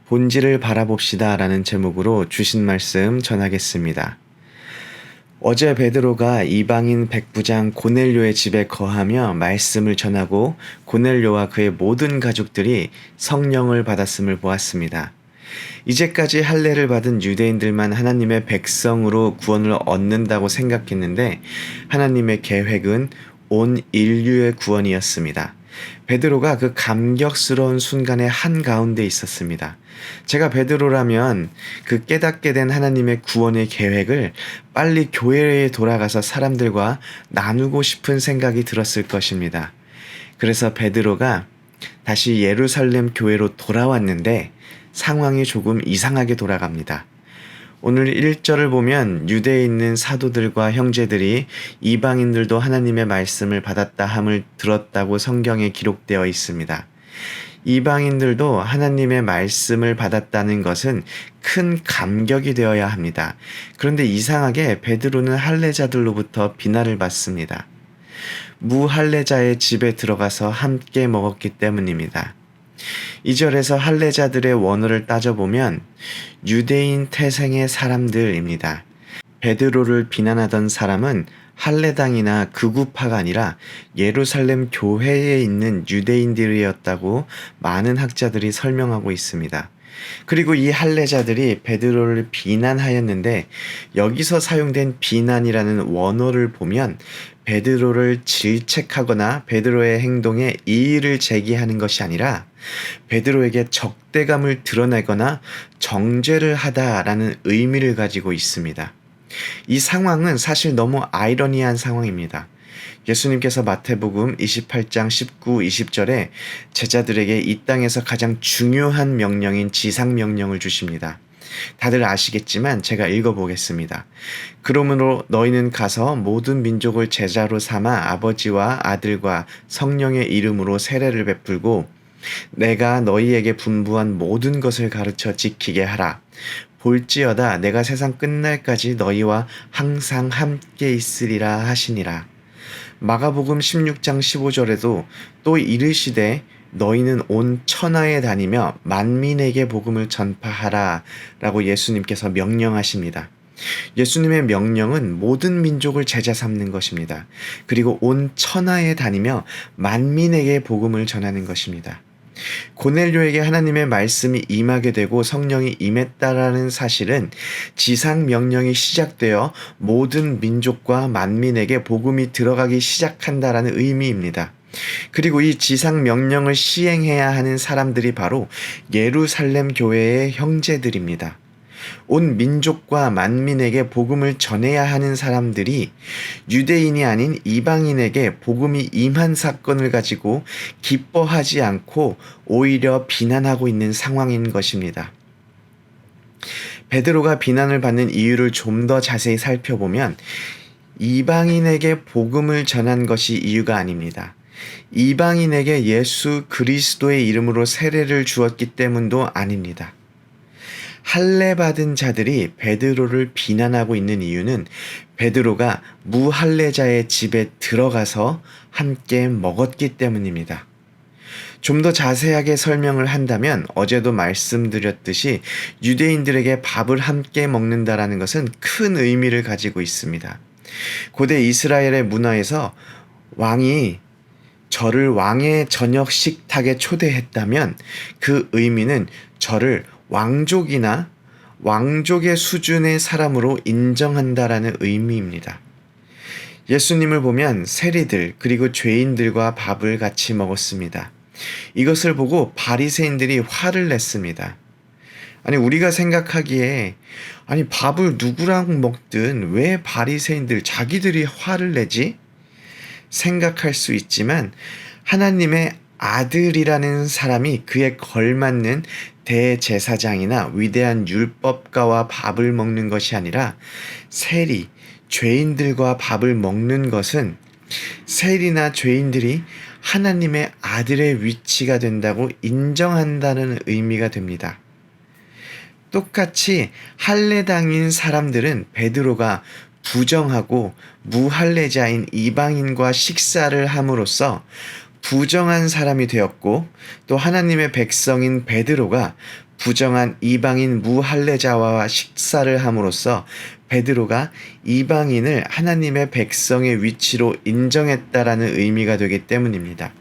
본질을 바라봅시다 라는 제목으로 주신 말씀 전하겠습니다. 어제 베드로가 이방인 백부장 고넬료의 집에 거하며 말씀을 전하고 고넬료와 그의 모든 가족들이 성령을 받았음을 보았습니다. 이제까지 할례를 받은 유대인들만 하나님의 백성으로 구원을 얻는다고 생각했는데 하나님의 계획은 온 인류의 구원이었습니다. 베드로가 그 감격스러운 순간의 한가운데 있었습니다. 제가 베드로라면 그 깨닫게 된 하나님의 구원의 계획을 빨리 교회에 돌아가서 사람들과 나누고 싶은 생각이 들었을 것입니다. 그래서 베드로가 다시 예루살렘 교회로 돌아왔는데 상황이 조금 이상하게 돌아갑니다. 오늘 1절을 보면 유대에 있는 사도들과 형제들이 이방인들도 하나님의 말씀을 받았다 함을 들었다고 성경에 기록되어 있습니다. 이방인들도 하나님의 말씀을 받았다는 것은 큰 감격이 되어야 합니다. 그런데 이상하게 베드로는 할례자들로부터 비난을 받습니다. 무할례자의 집에 들어가서 함께 먹었기 때문입니다. 2절에서 할례자들의 원어를 따져보면 유대인 태생의 사람들입니다. 베드로를 비난하던 사람은 할례당이나 극우파가 아니라 예루살렘 교회에 있는 유대인들이었다고 많은 학자들이 설명하고 있습니다. 그리고 이 할례자들이 베드로를 비난하였는데 여기서 사용된 비난이라는 원어를 보면 베드로를 질책하거나 베드로의 행동에 이의를 제기하는 것이 아니라 베드로에게 적대감을 드러내거나 정죄를 하다라는 의미를 가지고 있습니다. 이 상황은 사실 너무 아이러니한 상황입니다. 예수님께서 마태복음 28장 19, 20절에 제자들에게 이 땅에서 가장 중요한 명령인 지상명령을 주십니다. 다들 아시겠지만 제가 읽어보겠습니다. 그러므로 너희는 가서 모든 민족을 제자로 삼아 아버지와 아들과 성령의 이름으로 세례를 베풀고 내가 너희에게 분부한 모든 것을 가르쳐 지키게 하라. 볼지어다 내가 세상 끝날까지 너희와 항상 함께 있으리라 하시니라. 마가복음 16장 15절에도 또 이르시되 너희는 온 천하에 다니며 만민에게 복음을 전파하라 라고 예수님께서 명령하십니다. 예수님의 명령은 모든 민족을 제자 삼는 것입니다. 그리고 온 천하에 다니며 만민에게 복음을 전하는 것입니다. 고넬료에게 하나님의 말씀이 임하게 되고 성령이 임했다라는 사실은 지상 명령이 시작되어 모든 민족과 만민에게 복음이 들어가기 시작한다라는 의미입니다. 그리고 이 지상 명령을 시행해야 하는 사람들이 바로 예루살렘 교회의 형제들입니다. 온 민족과 만민에게 복음을 전해야 하는 사람들이 유대인이 아닌 이방인에게 복음이 임한 사건을 가지고 기뻐하지 않고 오히려 비난하고 있는 상황인 것입니다. 베드로가 비난을 받는 이유를 좀 더 자세히 살펴보면 이방인에게 복음을 전한 것이 이유가 아닙니다. 이방인에게 예수 그리스도의 이름으로 세례를 주었기 때문도 아닙니다. 할례 받은 자들이 베드로를 비난하고 있는 이유는 베드로가 무할례자의 집에 들어가서 함께 먹었기 때문입니다. 좀 더 자세하게 설명을 한다면 어제도 말씀드렸듯이 유대인들에게 밥을 함께 먹는다라는 것은 큰 의미를 가지고 있습니다. 고대 이스라엘의 문화에서 왕이 저를 왕의 저녁 식탁에 초대했다면 그 의미는 저를 왕족이나 왕족의 수준의 사람으로 인정한다라는 의미입니다. 예수님을 보면 세리들 그리고 죄인들과 밥을 같이 먹었습니다. 이것을 보고 바리새인들이 화를 냈습니다. 아니 우리가 생각하기에 아니 밥을 누구랑 먹든 왜 바리새인들 자기들이 화를 내지? 생각할 수 있지만 하나님의 아들이라는 사람이 그에 걸맞는 대제사장이나 위대한 율법가와 밥을 먹는 것이 아니라 세리, 죄인들과 밥을 먹는 것은 세리나 죄인들이 하나님의 아들의 위치가 된다고 인정한다는 의미가 됩니다. 똑같이 할례당인 사람들은 베드로가 부정하고 무할례자인 이방인과 식사를 함으로써 부정한 사람이 되었고, 또 하나님의 백성인 베드로가 부정한 이방인 무할례자와 식사를 함으로써 베드로가 이방인을 하나님의 백성의 위치로 인정했다라는 의미가 되기 때문입니다.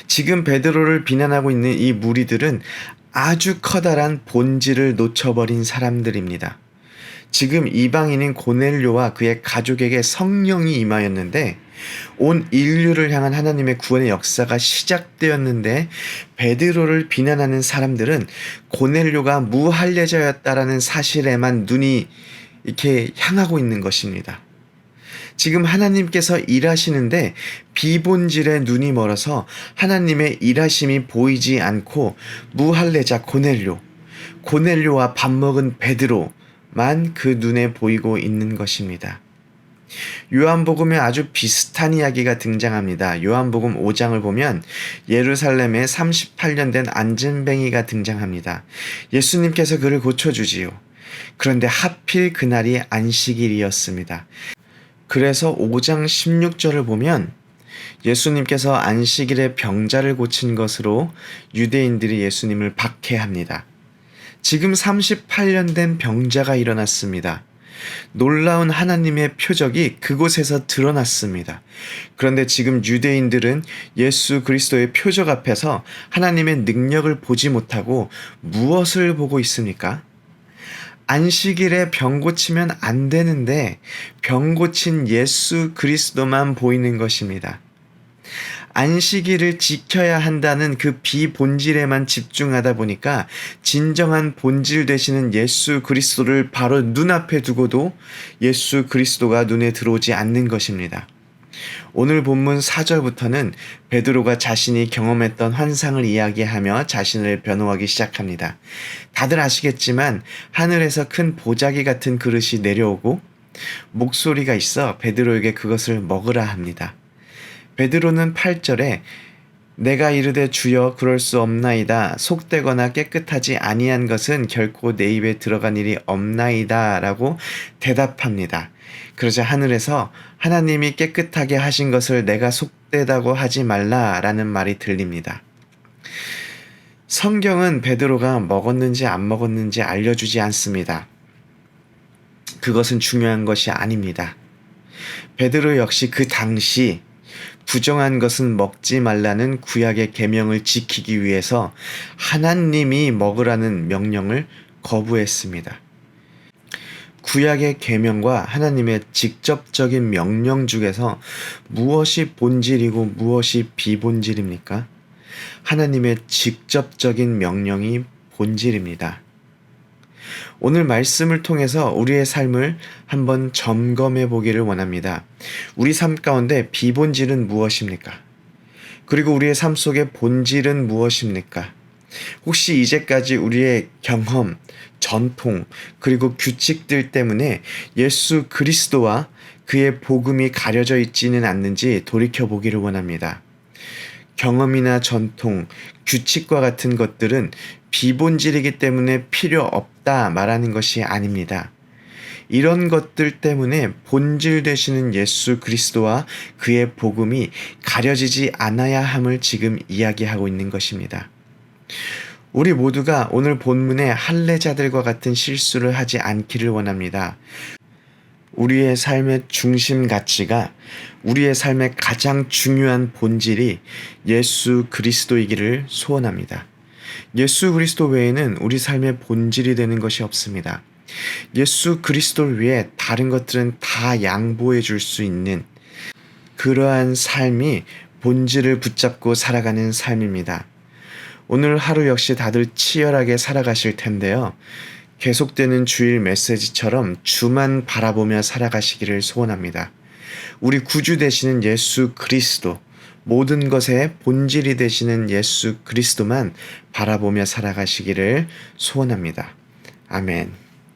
지금 베드로를 비난하고 있는 이 무리들은 아주 커다란 본질을 놓쳐버린 사람들입니다. 지금 이방인인 고넬료와 그의 가족에게 성령이 임하였는데 온 인류를 향한 하나님의 구원의 역사가 시작되었는데 베드로를 비난하는 사람들은 고넬료가 무할례자였다라는 사실에만 눈이 이렇게 향하고 있는 것입니다. 지금 하나님께서 일하시는데 비본질에 눈이 멀어서 하나님의 일하심이 보이지 않고 무할례자 고넬료와 밥 먹은 베드로만 그 눈에 보이고 있는 것입니다. 요한복음에 아주 비슷한 이야기가 등장합니다. 요한복음 5장을 보면 예루살렘에 38년 된 안진뱅이가 등장합니다. 예수님께서 그를 고쳐주지요. 그런데 하필 그날이 안식일이었습니다. 그래서 5장 16절을 보면 예수님께서 안식일에 병자를 고친 것으로 유대인들이 예수님을 박해합니다. 지금 38년 된 병자가 일어났습니다. 놀라운 하나님의 표적이 그곳에서 드러났습니다. 그런데 지금 유대인들은 예수 그리스도의 표적 앞에서 하나님의 능력을 보지 못하고 무엇을 보고 있습니까? 안식일에 병 고치면 안 되는데 병 고친 예수 그리스도만 보이는 것입니다. 안식일을 지켜야 한다는 그 비본질에만 집중하다 보니까 진정한 본질 되시는 예수 그리스도를 바로 눈앞에 두고도 예수 그리스도가 눈에 들어오지 않는 것입니다. 오늘 본문 4절부터는 베드로가 자신이 경험했던 환상을 이야기하며 자신을 변호하기 시작합니다. 다들 아시겠지만 하늘에서 큰 보자기 같은 그릇이 내려오고 목소리가 있어 베드로에게 그것을 먹으라 합니다. 베드로는 8절에 내가 이르되 주여 그럴 수 없나이다. 속되거나 깨끗하지 아니한 것은 결코 내 입에 들어간 일이 없나이다 라고 대답합니다. 그러자 하늘에서 하나님이 깨끗하게 하신 것을 내가 속되다고 하지 말라라는 말이 들립니다. 성경은 베드로가 먹었는지 안 먹었는지 알려주지 않습니다. 그것은 중요한 것이 아닙니다. 베드로 역시 그 당시 부정한 것은 먹지 말라는 구약의 계명을 지키기 위해서 하나님이 먹으라는 명령을 거부했습니다. 구약의 계명과 하나님의 직접적인 명령 중에서 무엇이 본질이고 무엇이 비본질입니까? 하나님의 직접적인 명령이 본질입니다. 오늘 말씀을 통해서 우리의 삶을 한번 점검해 보기를 원합니다. 우리 삶 가운데 비본질은 무엇입니까? 그리고 우리의 삶 속의 본질은 무엇입니까? 혹시 이제까지 우리의 경험, 전통, 그리고 규칙들 때문에 예수 그리스도와 그의 복음이 가려져 있지는 않는지 돌이켜보기를 원합니다. 경험이나 전통, 규칙과 같은 것들은 비본질이기 때문에 필요 없다 말하는 것이 아닙니다. 이런 것들 때문에 본질 되시는 예수 그리스도와 그의 복음이 가려지지 않아야 함을 지금 이야기하고 있는 것입니다. 우리 모두가 오늘 본문의 할례자들과 같은 실수를 하지 않기를 원합니다. 우리의 삶의 중심 가치가 우리의 삶의 가장 중요한 본질이 예수 그리스도이기를 소원합니다. 예수 그리스도 외에는 우리 삶의 본질이 되는 것이 없습니다. 예수 그리스도를 위해 다른 것들은 다 양보해 줄 수 있는 그러한 삶이 본질을 붙잡고 살아가는 삶입니다. 오늘 하루 역시 다들 치열하게 살아가실 텐데요. 계속되는 주일 메시지처럼 주만 바라보며 살아가시기를 소원합니다. 우리 구주 되시는 예수 그리스도, 모든 것의 본질이 되시는 예수 그리스도만 바라보며 살아가시기를 소원합니다. 아멘.